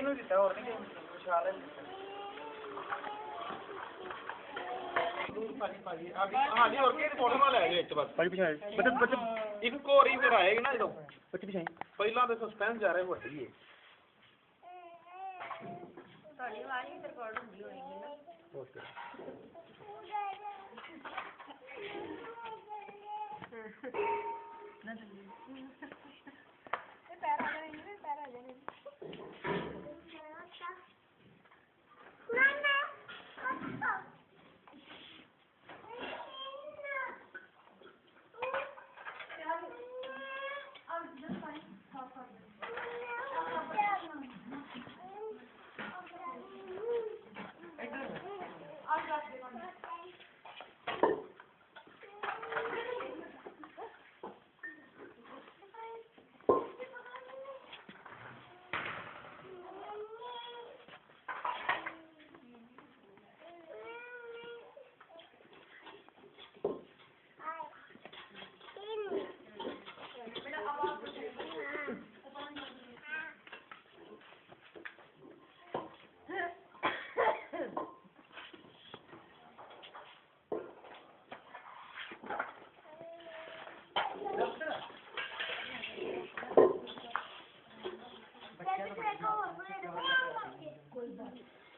ਇਹਨੂੰ ਦਿੱਤਾ ਹੋਰ ਨਹੀਂ ਵਿਸ਼ਾਲ ਹੈ ਹਾਂਜੀ ਹੋਰ ਕੀ ਫੋਟੋ ਲੈ ਗਏ ਵਿੱਚ ਬਸ ਭਾਜੀ ਪਿਛਾਏ ਬੱਚੇ ਇੱਕ ਹੋਰ ਹੀ ਫਿਰ ਆਏਗਾ ਨਾ ਜਦੋਂ ਬੱਚੇ ਪਿਛਾਏ ਪਹਿਲਾਂ ਤੇ ਸਸਪੈਂਸ ਜਾ ਰਿਹਾ ਵੱਡੀ ਹੈ ਤੁਹਾਡੀ ਆਵਾਜ਼ ਵੀ ਰਿਕਾਰਡ ਹੁੰਦੀ ਹੋਏਗੀ ਨਾ ਓਕੇ ਨਾ ਜਲਦੀ ਤੇ ਪੈਰ ਆ ਜਾਣਗੇ ਪੈਰ ਆ ਜਾਣਗੇ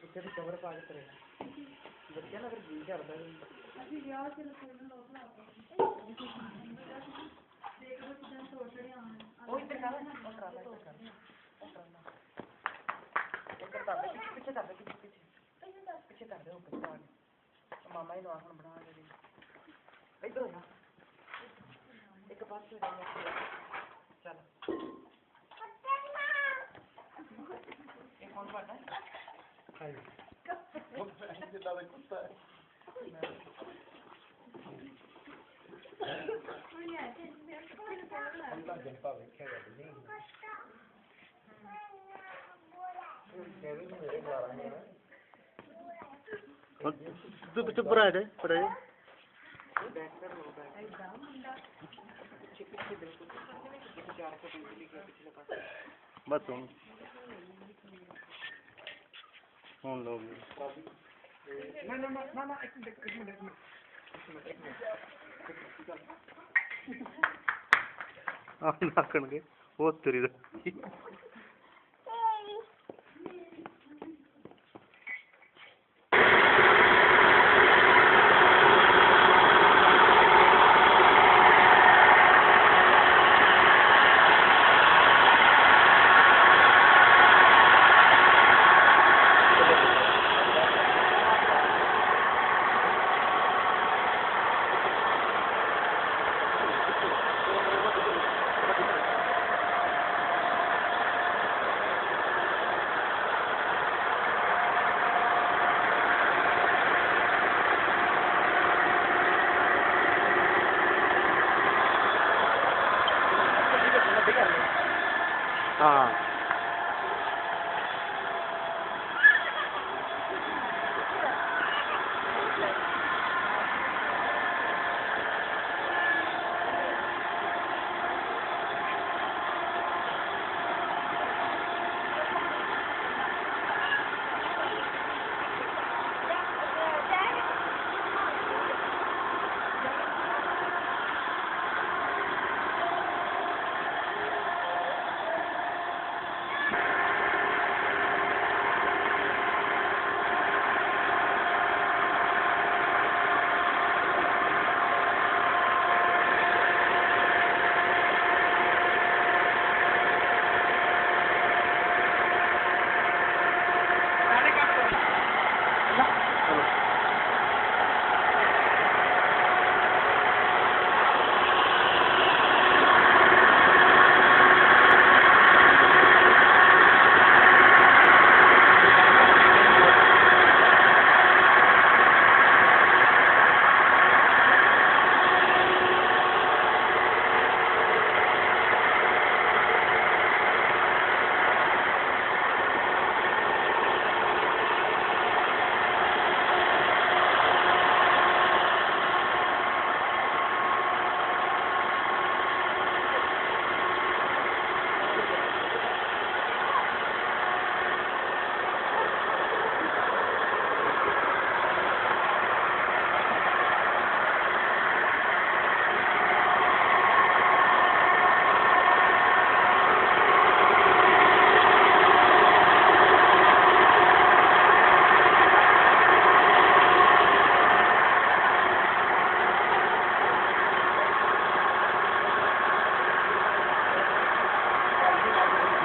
ਬੱਚੇ ਦੀ ਕਵਰ ਪਾ ਕੇ ਕਰੇਗਾ ਬੱਚਾ ਨਾ ਫਿਰ ਜੀ ਕਰਦਾ ਅਸੀਂ ਵਿਆਹ ਚ ਰਸੋਈ ਨੂੰ ਲੋਕ ਲਾ ਦੇਖ ਲੋ ਕਿਦਾਂ ਤੋੜ ਚੜਿਆ ਉਹ ਇੱਧਰ ਕਰ ਉਹ ਕਰਾ ਲੈ ਇੱਧਰ ਕਰ ਦੇ ਪਿੱਛੇ ਕਰ ਦੇ ਪਿੱਛੇ ਕਰ ਦੇ ਉਹ ਬੱਚਾ ਮਾਮਾ ਇਹਨੂੰ ਆਖਣ ਬਣਾ ਦੇ ਇੱਧਰ ਹੋ ਜਾ ਇੱਕ ਪਾਸੇ ਹੋ ਜਾ ਚੱਲ ਇਹ ਕੌਣ ਪਾਟਾ ਹਾਈ ਉਹ ਫੈਸ਼ਨ ਜਿੱਦਾਂ ਦਾ ਕੁੱਤਾ ਹੈ ਅੰਦਰ ਜੰਪਾ ਵੇਖਿਆ ਗਿਆ ਨਹੀਂ ਮੇਰੇ ਘਰ ਆਏ ਨੇ ਤੂੰ ਪਿੱਛੇ ਪਰਾ ਦੇ बैक कर लो बैक एकदम मुंडा पीछे बिल्कुल पीछे जा के बिल्कुल के पिछले पास बस हम लोग ना ना ना ना एक मिनट आप नाकणगे वो तेरी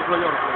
ਖਲੋ ਜਾਓ